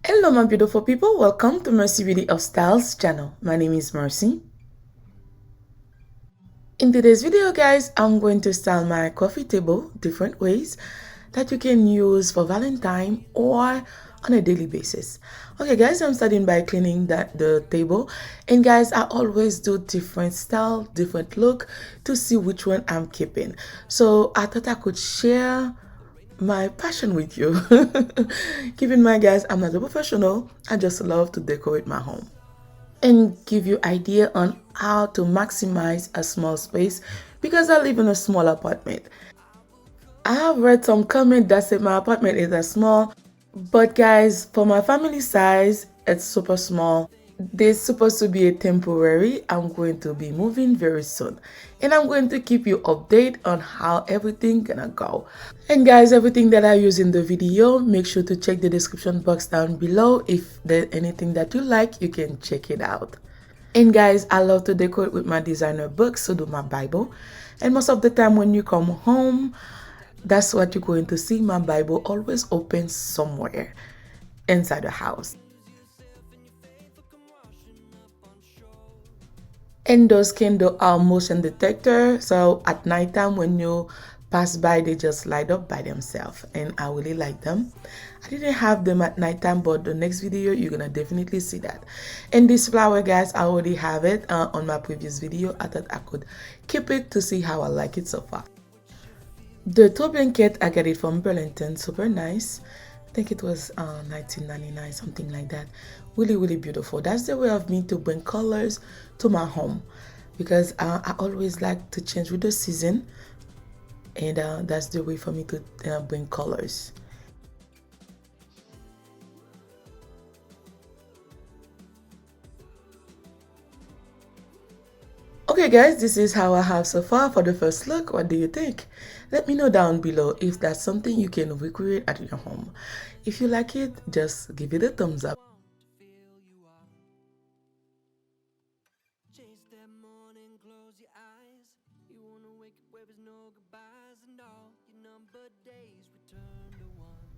Hello my beautiful people, welcome to Mercy Beauty of Styles channel. My name is Mercy. In today's video guys, I'm going to style my coffee table different ways that you can use for Valentine or on a daily basis. Okay guys, I'm starting by cleaning the table, and guys, I always do different style, different look to see which one I'm keeping. So I thought I could share my passion with you. Keep in mind guys, I'm not a professional, I just love to decorate my home and give you idea on how to maximize a small space because I live in a small apartment. I have read some comment that say my apartment is a small, but guys, for my family size, it's super small. This is supposed to be a temporary. I'm going to be moving very soon, and I'm going to keep you updated on how everything gonna go. And guys, everything that I use in the video, make sure to check the description box down below. If there's anything that you like, you can check it out. And guys, I love to decorate with my designer books, so do my Bible. And most of the time when you come home, that's what you're going to see. My Bible always open somewhere inside the house. And those candles are motion detector, so at nighttime when you pass by, they just light up by themselves, and I really like them. I didn't have them at nighttime, but the next video you're gonna definitely see that. And this flower guys, I already have it on my previous video. I thought I could keep it to see how I like it so far. The toe blanket, I got it from Burlington, super nice. I think it was $19.99, something like that. Really beautiful. That's the way of me to bring colors to my home, because I always like to change with the season, and that's the way for me to bring colors. Okay guys, this is how I have so far for the first look. What do you think? Let me know down below if that's something you can recreate at your home. If you like it, just give it a thumbs up.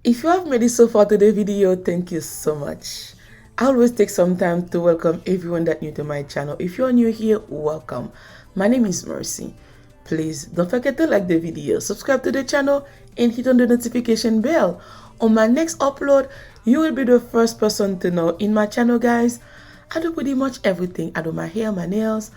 If you have made it so far to the video, thank you so much. I always take some time to welcome everyone that's new to my channel. If you're new here, welcome. My name is Mercy. Please don't forget to like the video, subscribe to the channel, and hit on the notification bell. On my next upload, you will be the first person to know. In my channel guys, I do pretty much everything. I do my hair, my nails,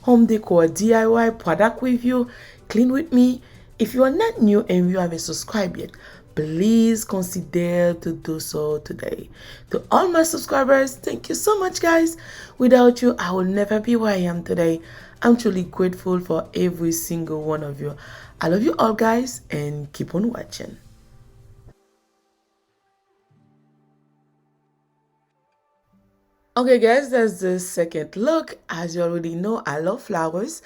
home decor, DIY, product review, clean with me. If you are not new and you haven't subscribed yet, please consider to do so today. To all my subscribers, thank you so much guys. Without you, I will never be where I am today. I'm truly grateful for every single one of you. I love you all guys, and keep on watching. Okay guys, that's the second look. As you already know, I love flowers,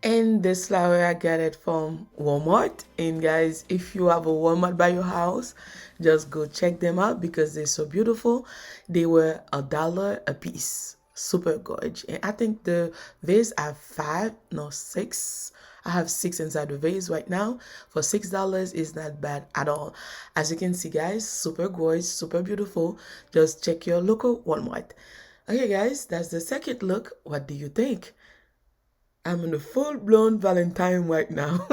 and this flower I got it from Walmart. And guys, if you have a Walmart by your house, just go check them out because they're so beautiful. They were $1 a piece, super gorgeous. And I think the vase have 5, no 6. I have 6 inside the vase right now. For $6 is not bad at all. As you can see guys, super gorgeous, super beautiful. Just check your local Walmart. Okay guys, that's the second look. What do you think? I'm in a full-blown Valentine right now.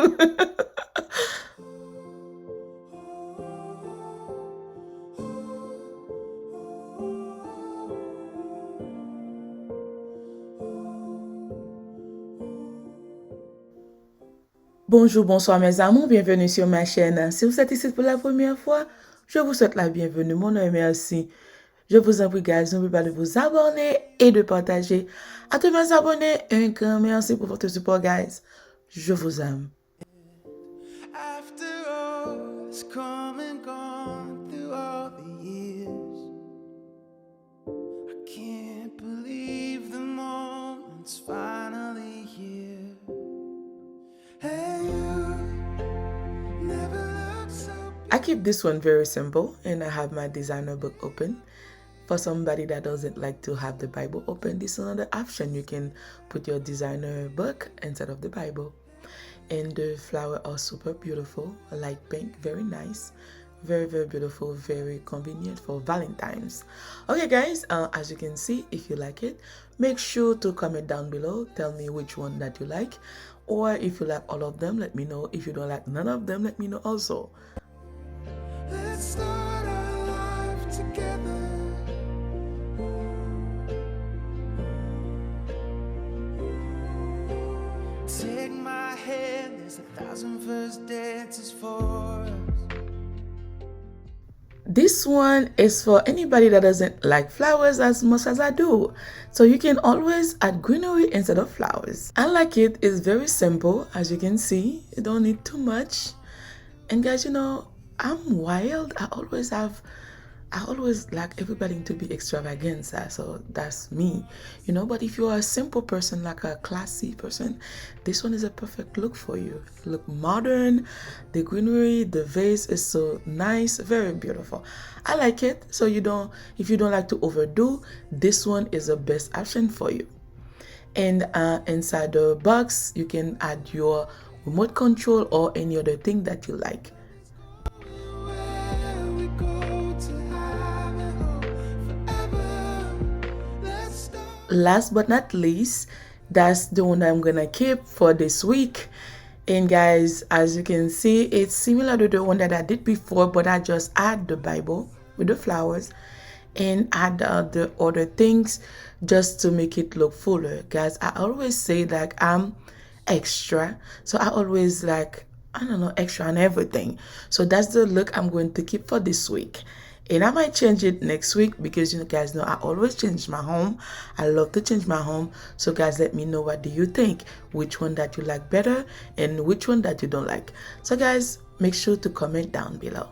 Bonjour, bonsoir mes amours, bienvenue sur ma chaîne. Si vous êtes ici pour la première fois, je vous souhaite la bienvenue. Mon nom est Merci. Je vous en prie, guys, n'oubliez pas de vous abonner et de partager. À tous mes abonnés, un grand merci pour votre support, guys. Je vous aime. After all has come and gone through all the years, I can't believe the moment's finally here. And you never looked so I keep this one very simple, and I have my designer book open. For somebody that doesn't like to have the Bible open, this is another option. You can put your designer book instead of the Bible. And the flowers are super beautiful, light pink, very nice, Very, very beautiful, very convenient for Valentine's. Okay guys, as you can see, if you like it, make sure to comment down below. Tell me which one that you like, or if you like all of them, let me know. If you don't like none of them, let me know also. Let's start our life together. Take my hand, there's 1,000 first dances for us. This one is for anybody that doesn't like flowers as much as I do. So you can always add greenery instead of flowers. I like it. It's very simple. As you can see, you don't need too much. And guys, you know, I'm wild. I always like everybody to be extravaganza, so that's me, you know. But if you are a simple person, like a classy person, this one is a perfect look for you. Look modern, the greenery, the vase is so nice, very beautiful. I like it. So if you don't like to overdo, this one is the best option for you. And inside the box, you can add your remote control or any other thing that you like. Last but not least, that's the one I'm gonna keep for this week. And guys, as you can see, it's similar to the one that I did before, but I just add the Bible with the flowers and add the other things just to make it look fuller. Guys, I always say that I'm extra, so I always like, I don't know, extra on everything. So that's the look I'm going to keep for this week. And I might change it next week because you guys know I always change my home. I love to change my home. So guys, let me know, what do you think? Which one that you like better and which one that you don't like. So guys, make sure to comment down below.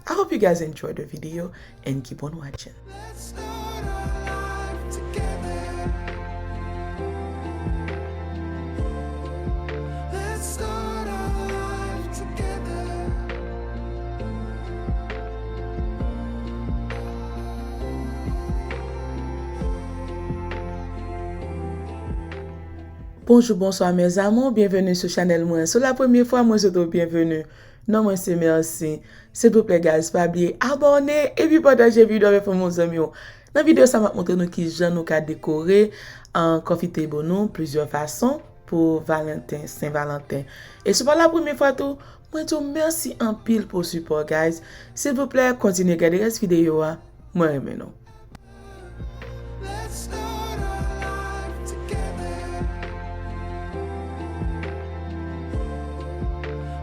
I hope you guys enjoyed the video and keep on watching. Let's start our life together. Let's start our life together. Bonjour, bonsoir mes amours, bienvenue sur channel moi. C'est la première fois moi je vous bienvenue. Non, moi c'est merci. S'il vous plaît guys, pas oublier abonner et puis partager vidéo avec vos amis. Dans la vidéo ça m'a montré nous qui j'en nous ka décorer en coffee table nous plusieurs façons pour Valentin, Saint-Valentin. Et c'est pas la première fois tout. Moi je vous merci en pile pour support guys. S'il vous plaît, continuez à regarder cette vidéo. Moi aime nous. Let's start our life together.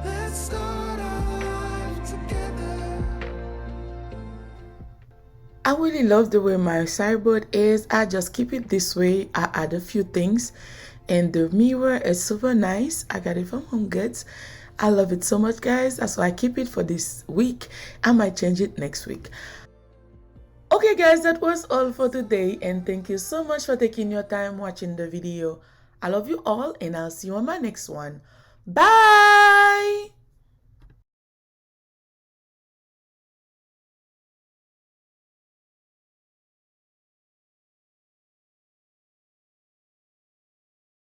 Let's start our life together. I really love the way my sideboard is. I just keep it this way. I add a few things. And the mirror is super nice. I got it from Home Goods. I love it so much, guys. That's why I keep it for this week. I might change it next week. Okay, guys, that was all for today. And thank you so much for taking your time watching the video. I love you all, and I'll see you on my next one. Bye!